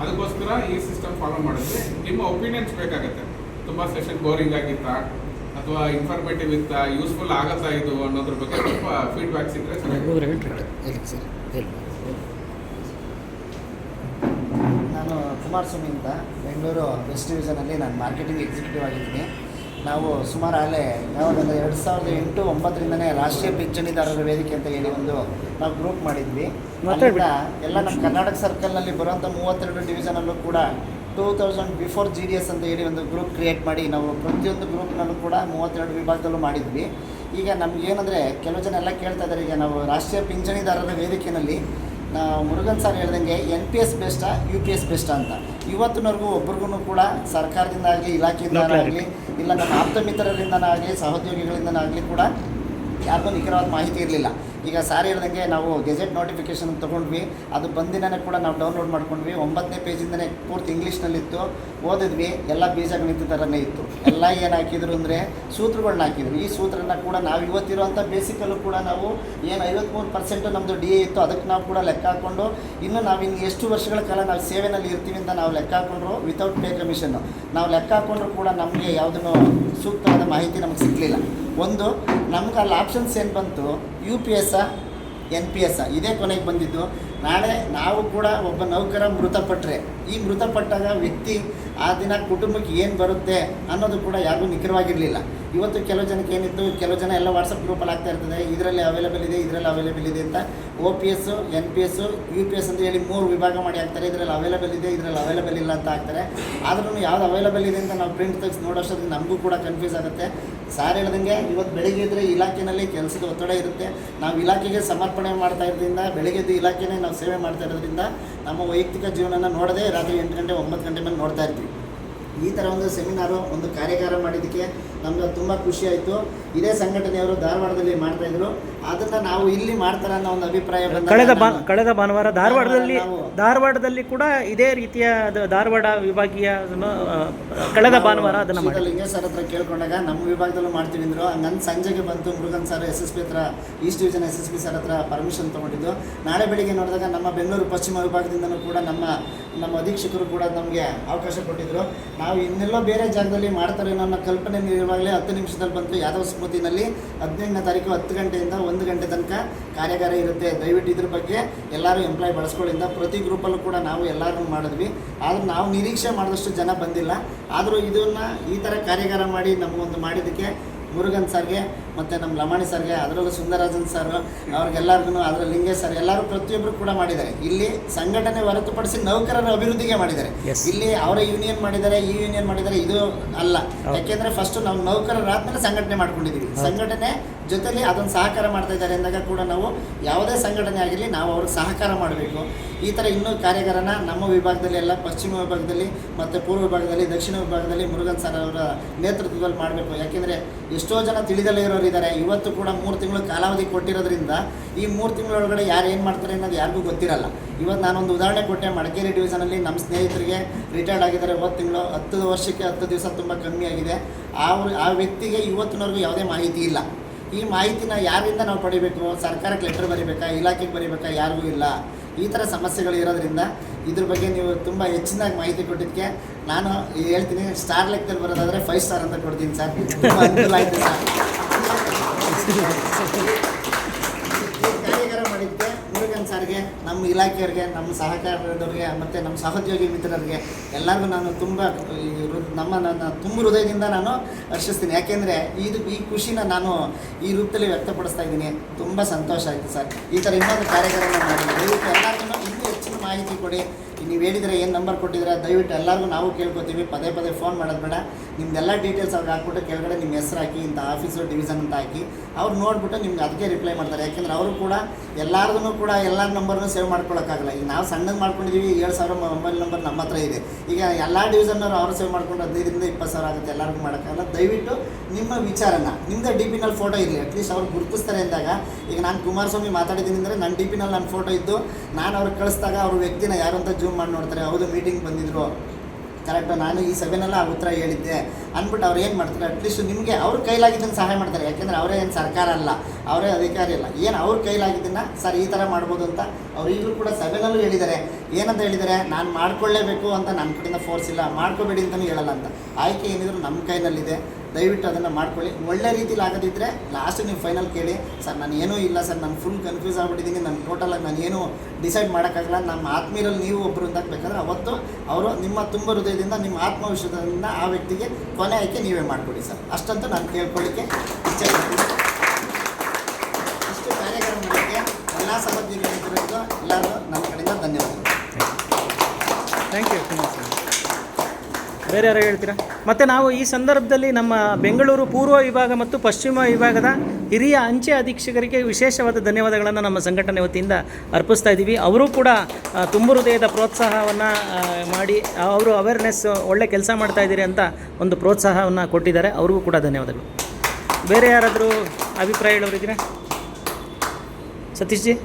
ಅದಕ್ಕೋಸ್ಕರ ಈ system follow ಮಾಡಿದ್ರೆ ನಿಮ್ಮ ಒಪಿನಿಯನ್ಸ್ ಬೇಕಾಗುತ್ತೆ. ತುಂಬ ಸೆಷನ್ ಬೋರಿಂಗ್ ಆಗಿತ್ತಾ ಅಥವಾ ಇನ್ಫಾರ್ಮೇಟಿವ್ ಇತ್ತಾ, ಯೂಸ್ಫುಲ್ ಆಗತ್ತಾ ಇದು ಅನ್ನೋದ್ರ ಬಗ್ಗೆ ಸ್ವಲ್ಪ ಫೀಡ್ಬ್ಯಾಕ್ ಸಿಕ್ಕರೆ ಚೆನ್ನಾಗಿ. ನಾನು ಕುಮಾರಸ್ವಾಮಿ ಅಂತ ಬೆಂಗಳೂರು ವೆಸ್ಟ್ ಡಿವಿಷನಲ್ಲಿ ನಾನು ಮಾರ್ಕೆಟಿಂಗ್ ಎಕ್ಸಿಕ್ಯೂಟಿವ್ ಆಗಿದ್ದೀನಿ. ನಾವು ಸುಮಾರು ಆಗಲೇ ಯಾವಾಗಂದರೆ 2008-09ರಿಂದನೇ ರಾಷ್ಟ್ರೀಯ ಪಿಂಚಣಿದಾರರ ವೇದಿಕೆ ಅಂತ ಹೇಳಿ ಒಂದು ನಾವು ಗ್ರೂಪ್ ಮಾಡಿದ್ವಿ. ಅಲ್ಲಿಂದ ಎಲ್ಲ ನಮ್ಮ ಕರ್ನಾಟಕ ಸರ್ಕಲ್ನಲ್ಲಿ ಬರುವಂಥ 32 ಡಿವಿಷನಲ್ಲೂ ಕೂಡ 2000 ಬಿಫೋರ್ GDS ಅಂತ ಹೇಳಿ ಒಂದು ಗ್ರೂಪ್ ಕ್ರಿಯೇಟ್ ಮಾಡಿ ನಾವು ಪ್ರತಿಯೊಂದು ಗ್ರೂಪ್ನಲ್ಲೂ ಕೂಡ 32 ವಿಭಾಗದಲ್ಲೂ ಮಾಡಿದ್ವಿ. ಈಗ ನಮಗೇನೆಂದರೆ ಕೆಲವು ಜನ ಎಲ್ಲ ಕೇಳ್ತಾ ಇದ್ದಾರೆ, ಈಗ ನಾವು ರಾಷ್ಟ್ರೀಯ ಪಿಂಚಣಿದಾರರ ವೇದಿಕೆಯಲ್ಲಿ ಮುರುಗನ್ ಸರ್ ಹೇಳ್ದಂಗೆ NPS ಬೆಸ್ಟಾ UPS ಬೆಸ್ಟಾ ಅಂತ ಇವತ್ತಿನವರೆಗೂ ಒಬ್ರಿಗೂ ಕೂಡ ಸರ್ಕಾರದಿಂದ ಆಗಲಿ ಇಲಾಖೆಯಿಂದನಾಗಲಿ ಇಲ್ಲ ನಮ್ಮ ಆಪ್ತ ಮಿತ್ರರಿಂದನಾಗಲಿ ಸಹೋದ್ಯೋಗಿಗಳಿಂದನಾಗಲಿ ಕೂಡ ಯಾರಿಗೂ ನಿಖರವಾದ ಮಾಹಿತಿ ಇರಲಿಲ್ಲ. ಈಗ ಸಾರ್ ಹೇಳ್ದಂಗೆ ನಾವು ಗೆಜೆಟ್ ನೋಟಿಫಿಕೇಷನ್ ತೊಗೊಂಡ್ವಿ, ಅದು ಬಂದಿನೇ ಕೂಡ ನಾವು ಡೌನ್ಲೋಡ್ ಮಾಡ್ಕೊಂಡ್ವಿ. 9ನೇ ಪೇಜಿಂದನೇ ಪೂರ್ತಿ ಇಂಗ್ಲೀಷ್ನಲ್ಲಿತ್ತು, ಓದಿದ್ವಿ. ಎಲ್ಲ ಬೀಜಗಣಿತ ಥರನೇ ಇತ್ತು. ಎಲ್ಲ ಏನು ಹಾಕಿದ್ರು ಅಂದರೆ ಸೂತ್ರಗಳನ್ನ ಹಾಕಿದ್ರು. ಈ ಸೂತ್ರನ ಕೂಡ ನಾವು ಇವತ್ತಿರುವಂಥ ಬೇಸಿಕಲ್ಲೂ ಕೂಡ ನಾವು ಏನು 53% ನಮ್ಮದು DA ಇತ್ತು, ಅದಕ್ಕೆ ನಾವು ಕೂಡ ಲೆಕ್ಕ ಹಾಕ್ಕೊಂಡು ಇನ್ನು ಎಷ್ಟು ವರ್ಷಗಳ ಕಾಲ ನಾವು ಸೇವೆಯಲ್ಲಿ ಇರ್ತೀವಿ ಅಂತ ನಾವು ಲೆಕ್ಕ ಹಾಕ್ಕೊಂಡ್ರು. ವಿತೌಟ್ ಪೇ ಕಮಿಷನ್ನು ನಾವು ಲೆಕ್ಕ ಹಾಕ್ಕೊಂಡ್ರು ಕೂಡ ನಮಗೆ ಯಾವುದನ್ನು ಸೂಕ್ತವಾದ ಮಾಹಿತಿ ನಮಗೆ ಸಿಗಲಿಲ್ಲ. ಒಂದು ನಮ್ಗೆ ಅಲ್ಲಿ ಆಪ್ಷನ್ಸ್ ಏನು ಬಂತು, UPS NPS ಇದೇ ಕೊನೆಗೆ ಬಂದಿದ್ದು. ನಾಳೆ ನಾವು ಕೂಡ ಒಬ್ಬ ನೌಕರ ಮೃತಪಟ್ಟರೆ, ಈ ಮೃತಪಟ್ಟಾಗ ವ್ಯಕ್ತಿ ಆ ದಿನ ಕುಟುಂಬಕ್ಕೆ ಏನು ಬರುತ್ತೆ ಅನ್ನೋದು ಕೂಡ ಯಾರಿಗೂ ನಿಖರವಾಗಿರಲಿಲ್ಲ. ಇವತ್ತು ಕೆಲವು ಜನಕ್ಕೆ ಏನಿತ್ತು, ಕೆಲವು ಜನ ಎಲ್ಲ ವಾಟ್ಸಪ್ ಗ್ರೂಪಲ್ಲಿ ಆಗ್ತಾ ಇರ್ತದೆ, ಇದರಲ್ಲಿ ಅವೈಲೇಬಲ್ ಇದೆ, ಇದರಲ್ಲಿ ಅವೈಲೇಬಲ್ ಇದೆ ಅಂತ. OPS NPS UPS ಅಂತ ಹೇಳಿ 3 ವಿಭಾಗ ಮಾಡಿ ಹಾಕ್ತಾರೆ. ಇದರಲ್ಲಿ ಅವೈಲೇಬಲ್ ಇದೆ, ಇದರಲ್ಲಿ ಅವೈಲೇಬಲ್ ಇಲ್ಲ ಅಂತ ಹಾಕ್ತಾರೆ. ಆದ್ರೂ ಯಾವ್ದು ಅವೈಲೇಬಲ್ ಇದೆ ಅಂತ ನಾವು ಪ್ರಿಂಟ್ ತೆಗೆದು ನೋಡೋಷ್ಟೊತ್ತಿಗೆ ನಮಗೂ ಕೂಡ ಕನ್ಫ್ಯೂಸ್ ಆಗುತ್ತೆ. ಸಾರ್ ಹೇಳ್ದಂಗೆ ಇವತ್ತು ಬೆಳಿಗ್ಗೆ ಇದ್ದರೆ ಇಲಾಖೆಯಲ್ಲಿ ಕೆಲಸದ ಒತ್ತಡ ಇರುತ್ತೆ. ನಾವು ಇಲಾಖೆಗೆ ಸಮರ್ಪಣೆ ಮಾಡ್ತಾ ಇರೋದ್ರಿಂದ, ಬೆಳಿಗ್ಗೆದ್ದು ಇಲಾಖೆನೇ ನಾವು ಸೇವೆ ಮಾಡ್ತಾ ಇರೋದ್ರಿಂದ ನಮ್ಮ ವೈಯಕ್ತಿಕ ಜೀವನನ ನೋಡದೆ ರಾತ್ರಿ 8 ಗಂಟೆ 9 ಗಂಟೆ ಮೇಲೆ ನೋಡ್ತಾ ಇರ್ತೀವಿ. ಈ ಥರ ಒಂದು ಸೆಮಿನಾರು, ಒಂದು ಕಾರ್ಯಾಗಾರ ಮಾಡಿದ್ದಕ್ಕೆ ನಮ್ಗೆ ತುಂಬ ಖುಷಿ ಆಯಿತು. ಇದೇ ಸಂಘಟನೆಯವರು ಧಾರವಾಡದಲ್ಲಿ ಮಾಡ್ತಾಯಿದ್ರು, ಅದನ್ನು ನಾವು ಇಲ್ಲಿ ಮಾಡ್ತಾರೆ ಅನ್ನೋ ಒಂದು ಅಭಿಪ್ರಾಯ ಬಂದ ಕಳೆದ ಭಾನುವಾರ ಧಾರವಾಡದಲ್ಲಿ ಕೂಡ ಇದೇ ರೀತಿಯ ಧಾರವಾಡ ವಿಭಾಗೀಯ ಕಳೆದ ಭಾನುವಾರ ಅದನ್ನು ಲಿಂಗೇಶ್ ಸರ್ ಹತ್ರ ಕೇಳ್ಕೊಂಡಾಗ ನಮ್ಮ ವಿಭಾಗದಲ್ಲೂ ಮಾಡ್ತೀವಿ ಅಂದರು. ಹಂಗಂದು ಸಂಜೆಗೆ ಬಂತು ಮುರುಗನ್ ಸರ್ SSP ಹತ್ರ, ಈಸ್ಟ್ ಡಿವಿಷನ್ SSP ಸರ್ ಹತ್ರ ಪರ್ಮಿಷನ್ ತೊಗೊಂಡಿದ್ದು. ನಾಳೆ ಬೆಳಿಗ್ಗೆ ನೋಡಿದಾಗ ನಮ್ಮ ಬೆಂಗಳೂರು ಪಶ್ಚಿಮ ವಿಭಾಗದಿಂದನೂ ಕೂಡ ನಮ್ಮ ಅಧೀಕ್ಷಕರು ಕೂಡ ನಮಗೆ ಅವಕಾಶ ಕೊಟ್ಟಿದ್ದರು. ನಾವು ಇನ್ನೆಲ್ಲೋ ಬೇರೆ ಜಾಗದಲ್ಲಿ ಮಾಡ್ತಾರೆ ಅನ್ನೋ ಕಲ್ಪನೆ ಇರುವಾಗಲೇ 10 ನಿಮಿಷದಲ್ಲಿ ಬಂತು. ಯಾದವ ಸ್ಮೃತಿನಲ್ಲಿ 18ನೇ ತಾರೀಕು 10 ಗಂಟೆಯಿಂದ 1 ಗಂಟೆ ತನಕ ಕಾರ್ಯಾಗಾರ ಇರುತ್ತೆ. ದಯವಿಟ್ಟು ಇದ್ರ ಬಗ್ಗೆ ಎಲ್ಲರೂ ಎಂಪ್ಲಾಯ್ ಬಳಸ್ಕೊಳ್ಳಿಂದ ಪ್ರತಿ ಗ್ರೂಪಲ್ಲೂ ಕೂಡ ನಾವು ಎಲ್ಲರೂ ಮಾಡಿದ್ವಿ. ಆದರೂ ನಾವು ನಿರೀಕ್ಷೆ ಮಾಡಿದಷ್ಟು ಜನ ಬಂದಿಲ್ಲ. ಆದರೂ ಇದನ್ನು ಈ ಥರ ಕಾರ್ಯಾಗಾರ ಮಾಡಿ ನಮಗೊಂದು ಮಾಡಿದ್ದಕ್ಕೆ ಮುರುಗನ್ ಸರ್ಗೆ ಮತ್ತು ನಮ್ಮ ಲಮಾಣಿ ಸರ್ಗೆ, ಅದರಲ್ಲೂ ಸುಂದರರಾಜನ್ ಸರ್ ಅವ್ರಿಗೆಲ್ಲರಿಗೂ, ಅದರ ಲಿಂಗೇಶ್ ಸರ್ ಎಲ್ಲರೂ ಪ್ರತಿಯೊಬ್ಬರು ಕೂಡ ಮಾಡಿದ್ದಾರೆ. ಇಲ್ಲಿ ಸಂಘಟನೆ ಹೊರತುಪಡಿಸಿ ನೌಕರರ ಅಭಿವೃದ್ಧಿಗೆ ಮಾಡಿದ್ದಾರೆ. ಇಲ್ಲಿ ಅವರ ಯೂನಿಯನ್ ಮಾಡಿದ್ದಾರೆ, ಈ ಯೂನಿಯನ್ ಮಾಡಿದ್ದಾರೆ, ಇದು ಅಲ್ಲ. ಯಾಕೆಂದರೆ ಫಸ್ಟು ನಾವು ನೌಕರರಾದ್ಮೇಲೆ ಸಂಘಟನೆ ಮಾಡ್ಕೊಂಡಿದ್ದೀವಿ. ಸಂಘಟನೆ ಜೊತೆಲಿ ಅದೊಂದು ಸಹಕಾರ ಮಾಡ್ತಾ ಇದ್ದಾರೆ ಅಂದಾಗ ಕೂಡ ನಾವು ಯಾವುದೇ ಸಂಘಟನೆ ಆಗಿರಲಿ ನಾವು ಅವ್ರಿಗೆ ಸಹಕಾರ ಮಾಡಬೇಕು. ಈ ಥರ ಇನ್ನೂ ಕಾರ್ಯಾಗಾರನ ನಮ್ಮ ವಿಭಾಗದಲ್ಲಿ ಎಲ್ಲ ಪಶ್ಚಿಮ ವಿಭಾಗದಲ್ಲಿ ಮತ್ತು ಪೂರ್ವ ವಿಭಾಗದಲ್ಲಿ, ದಕ್ಷಿಣ ವಿಭಾಗದಲ್ಲಿ ಮುರುಗನ್ ಸರ್ ಅವರ ನೇತೃತ್ವದಲ್ಲಿ ಮಾಡಬೇಕು. ಯಾಕೆಂದರೆ ಎಷ್ಟೋ ಜನ ತಿಳಿದಲ್ಲೇ ಇರೋರು ಇದ್ದಾರೆ. ಇವತ್ತು ಕೂಡ 3 ತಿಂಗಳು ಕಾಲಾವಧಿ ಕೊಟ್ಟಿರೋದ್ರಿಂದ ಈ 3 ತಿಂಗಳೊಳಗಡೆ ಯಾರು ಏನು ಮಾಡ್ತಾರೆ ಅನ್ನೋದು ಯಾರಿಗೂ ಗೊತ್ತಿರಲ್ಲ. ಇವತ್ತು ನಾನೊಂದು ಉದಾಹರಣೆ ಕೊಟ್ಟೆ. ಮಡಿಕೇರಿ ಡಿವಿಷನಲ್ಲಿ ನಮ್ಮ ಸ್ನೇಹಿತರಿಗೆ ರಿಟೈರ್ಡ್ ಆಗಿದ್ದಾರೆ. 10 ತಿಂಗಳು 10 ವರ್ಷಕ್ಕೆ 10 ದಿವಸ ತುಂಬ ಕಮ್ಮಿ ಆಗಿದೆ. ಆ ವ್ಯಕ್ತಿಗೆ ಇವತ್ತಿನವರೆಗೂ ಯಾವುದೇ ಮಾಹಿತಿ ಇಲ್ಲ. ಈ ಮಾಹಿತಿನ ಯಾರಿಂದ ನಾವು ಪಡಿಬೇಕು? ಸರ್ಕಾರಕ್ಕೆ ಲೆಟರ್ ಬರೀಬೇಕಾ, ಇಲಾಖೆಗೆ ಬರೀಬೇಕಾ? ಯಾರಿಗೂ ಇಲ್ಲ. ಈ ಥರ ಸಮಸ್ಯೆಗಳು ಇರೋದ್ರಿಂದ ಇದ್ರ ಬಗ್ಗೆ ನೀವು ತುಂಬ ಹೆಚ್ಚಿನಾಗಿ ಮಾಹಿತಿ ಕೊಟ್ಟಿದ್ದಕ್ಕೆ ನಾನು ಹೇಳ್ತೀನಿ, ಸ್ಟಾರ್ ಲೆಕ್ಕದಲ್ಲಿ ಬರೋದಾದರೆ 5 ಸ್ಟಾರ್ ಅಂತ ಕೊಡ್ತೀನಿ ಸರ್. ತುಂಬ ಅನುಕೂಲ ಆಯಿತು ಸರ್. ಕಾರ್ಯಾಗಾರ ಮಾಡಿದ್ದಕ್ಕೆ ಮುರುಗನ್ ಸರ್ಗೆ, ನಮ್ಮ ಇಲಾಖೆಯವ್ರಿಗೆ, ನಮ್ಮ ಸಹಕಾರದವ್ರಿಗೆ ಮತ್ತು ನಮ್ಮ ಸಹೋದ್ಯೋಗಿ ಮಿತ್ರರಿಗೆ ಎಲ್ಲರಿಗೂ ನಾನು ನನ್ನ ತುಂಬ ಹೃದಯದಿಂದ ನಾನು ಹರ್ಷಿಸ್ತೀನಿ. ಯಾಕೆಂದರೆ ಈ ಖುಷಿನ ನಾನು ಈ ರೂಪದಲ್ಲಿ ವ್ಯಕ್ತಪಡಿಸ್ತಾ ಇದ್ದೀನಿ. ತುಂಬ ಸಂತೋಷ ಆಯಿತು ಸರ್. ಈ ಥರ ಇನ್ನೊಂದು ಕಾರ್ಯಾಗಾರನ ಮಾಡಿ ದಯವಿಟ್ಟು ಎಲ್ಲರಿಗೂ ಇನ್ನೂ ಹೆಚ್ಚಿನ ಮಾಹಿತಿ ಕೊಡಿ. ನೀವು ಹೇಳಿದರೆ ಏನು ನಂಬರ್ ಕೊಟ್ಟಿದ್ರೆ ದಯವಿಟ್ಟು ಎಲ್ಲರಿಗೂ ನಾವು ಕೇಳ್ಕೊತೀವಿ. ಪದೇ ಫೋನ್ ಮಾಡೋದು ಬೇಡ. ನಿಮ್ದೆಲ್ಲ ಡೀಟೇಲ್ಸ್ ಅವ್ರಿಗೆ ಹಾಕ್ಬಿಟ್ಟು ಕೆಳಗಡೆ ನಿಮ್ಮ ಹೆಸರು ಹಾಕಿ, ಇಂಥ ಆಫೀಸು ಡಿವಿಷನ್ ಅಂತ ಹಾಕಿ, ಅವ್ರು ನೋಡಿಬಿಟ್ಟು ನಿಮ್ಗೆ ಅದಕ್ಕೆ ರಿಪ್ಲೈ ಮಾಡ್ತಾರೆ. ಯಾಕೆಂದರೆ ಅವರು ಕೂಡ ಎಲ್ಲರಿಗೂ ಕೂಡ ಎಲ್ಲರ ನಂಬರ್ನೂ ಸೇವ್ ಮಾಡ್ಕೊಳ್ಳೋಕ್ಕಾಗಲ್ಲ. ಈಗ ನಾವು ಸಣ್ಣದು ಮಾಡ್ಕೊಂಡಿದ್ದೀವಿ, 7,000 ಮೊಬೈಲ್ ನಂಬರ್ ನಮ್ಮ ಹತ್ರ ಇದೆ. ಈಗ ಎಲ್ಲ ಡಿವಿಷನ್ನವರು ಅವರು ಸೇವ್ ಮಾಡ್ಕೊಂಡು 15,000 ರಿಂದ 20,000 ಆಗುತ್ತೆ. ಎಲ್ಲರಿಗೂ ಮಾಡೋಕ್ಕಾಗಲ್ಲ. ದಯವಿಟ್ಟು ನಿಮ್ಮ ವಿಚಾರನ ನಿಮ್ಮದೇ DP-ನಲ್ಲಿ ಫೋಟೋ ಇರಲಿ. ಅಟ್ಲೀಸ್ಟ್ ಅವ್ರು ಗುರುತಿಸ್ತಾರೆ ಅಂದಾಗ, ಈಗ ನಾನು ಕುಮಾರಸ್ವಾಮಿ ಮಾತಾಡಿದ್ದೀನಿ ಅಂದರೆ ನನ್ನ DP-ನಲ್ಲಿ ನನ್ನ ಫೋಟೋ ಇದ್ದು ನಾನು ಅವ್ರಿಗೆ ಕಳಿಸಿದಾಗ ಅವ್ರ ವ್ಯಕ್ತಿನ ಯಾರು ಅಂತ ಜೂಮ್ ಮಾಡಿ ನೋಡ್ತಾರೆ. ಹೌದು ಮೀಟಿಂಗ್ ಬಂದಿದ್ರು ಕರೆಕ್ಟು, ನಾನು ಈ ಸಭೆನೆಲ್ಲ ಆ ಉತ್ತರ ಹೇಳಿದ್ದೆ ಅಂದ್ಬಿಟ್ಟು ಅವ್ರು ಏನು ಮಾಡ್ತಾರೆ, ಅಟ್ಲೀಸ್ಟ್ ನಿಮಗೆ ಅವ್ರ ಕೈಲಾಗಿದ್ದನ್ನು ಸಹಾಯ ಮಾಡ್ತಾರೆ. ಯಾಕೆಂದರೆ ಅವರೇ ಏನು ಸರ್ಕಾರ ಅಲ್ಲ, ಅವರೇ ಅಧಿಕಾರಿ ಅಲ್ಲ, ಏನು ಅವ್ರ ಕೈಲಾಗಿದ್ದನ್ನು ಸರ್ ಈ ಥರ ಮಾಡ್ಬೋದು ಅಂತ ಅವ್ರು ಈಗಲೂ ಕೂಡ ಸಭೆನಲ್ಲೂ ಹೇಳಿದ್ದಾರೆ. ಏನಂತ ಹೇಳಿದ್ದಾರೆ, ನಾನು ಮಾಡ್ಕೊಳ್ಳೇಬೇಕು ಅಂತ ನನ್ನ ಕಡೆಯಿಂದ ಫೋರ್ಸ್ ಇಲ್ಲ, ಮಾಡ್ಕೋಬೇಡಿ ಅಂತಲೂ ಹೇಳಲ್ಲ ಅಂತ. ಆಯ್ಕೆ ಏನಿದ್ರು ನಮ್ಮ ಕೈನಲ್ಲಿದೆ, ದಯವಿಟ್ಟು ಅದನ್ನು ಮಾಡ್ಕೊಳ್ಳಿ. ಒಳ್ಳೆ ರೀತಿಲಿ ಆಗೋದಿದ್ದರೆ ಲಾಸ್ಟ್ ನೀವು ಫೈನಲ್ ಕೇಳಿ, ಸರ್ ನಾನು ಏನೂ ಇಲ್ಲ ಸರ್, ನಾನು ಫುಲ್ ಕನ್ಫ್ಯೂಸ್ ಆಗಿಬಿಟ್ಟಿದ್ದೀನಿ, ನಾನು ಟೋಟಲಾಗಿ ನಾನು ಏನೂ ಡಿಸೈಡ್ ಮಾಡೋಕ್ಕಾಗಲ್ಲ, ನಮ್ಮ ಆತ್ಮೀಯರಲ್ಲಿ ನೀವು ಒಬ್ಬರು ಅಂತ ಬೇಕಾದ್ರೆ ಅವತ್ತು ಅವರು ನಿಮ್ಮ ತುಂಬ ಹೃದಯದಿಂದ ನಿಮ್ಮ ಆತ್ಮವಿಶ್ವಾಸದಿಂದ ಆ ವ್ಯಕ್ತಿಗೆ ಕೊನೆ ಆಯ್ಕೆ ನೀವೇ ಮಾಡಿಕೊಡಿ ಸರ್, ಅಷ್ಟಂತೂ ನಾನು ಕೇಳ್ಕೊಳ್ಳಿಕ್ಕೆ ಇಚ್ಛೆ ಪಡ್ತೀನಿ. ಇಷ್ಟು ಕಾರ್ಯಕ್ರಮ ಮಾಡೋಕ್ಕೆ ಎಲ್ಲ ಸಹೋದ್ಯೋಗಿಗಳಿಗೂ ಎಲ್ಲರೂ ನಮ್ಮ ಕಡೆಯಿಂದ ಧನ್ಯವಾದಗಳು. Thank you Kumar sir. ಬೇರೆ ಯಾರು ಹೇಳ್ತೀರಾ? ಮತ್ತು ನಾವು ಈ ಸಂದರ್ಭದಲ್ಲಿ ನಮ್ಮ ಬೆಂಗಳೂರು ಪೂರ್ವ ವಿಭಾಗ ಮತ್ತು ಪಶ್ಚಿಮ ವಿಭಾಗದ ಹಿರಿಯ ಅಂಚೆ ಅಧೀಕ್ಷಕರಿಗೆ ವಿಶೇಷವಾದ ಧನ್ಯವಾದಗಳನ್ನು ನಮ್ಮ ಸಂಘಟನೆ ವತಿಯಿಂದ ಅರ್ಪಿಸ್ತಾ ಇದ್ದೀವಿ. ಅವರು ಕೂಡ ತುಂಬ ಹೃದಯದ ಪ್ರೋತ್ಸಾಹವನ್ನು ಮಾಡಿ ಅವರು ಅವೇರ್ನೆಸ್ ಒಳ್ಳೆ ಕೆಲಸ ಮಾಡ್ತಾ ಇದ್ದೀರಿ ಅಂತ ಒಂದು ಪ್ರೋತ್ಸಾಹವನ್ನು ಕೊಟ್ಟಿದ್ದಾರೆ. ಅವ್ರಿಗೂ ಕೂಡ ಧನ್ಯವಾದಗಳು. ಬೇರೆ ಯಾರಾದರೂ ಅಭಿಪ್ರಾಯ ಹೇಳೋರಿದ್ದೀರಾ? ಸತೀಶ್ ಜಿ?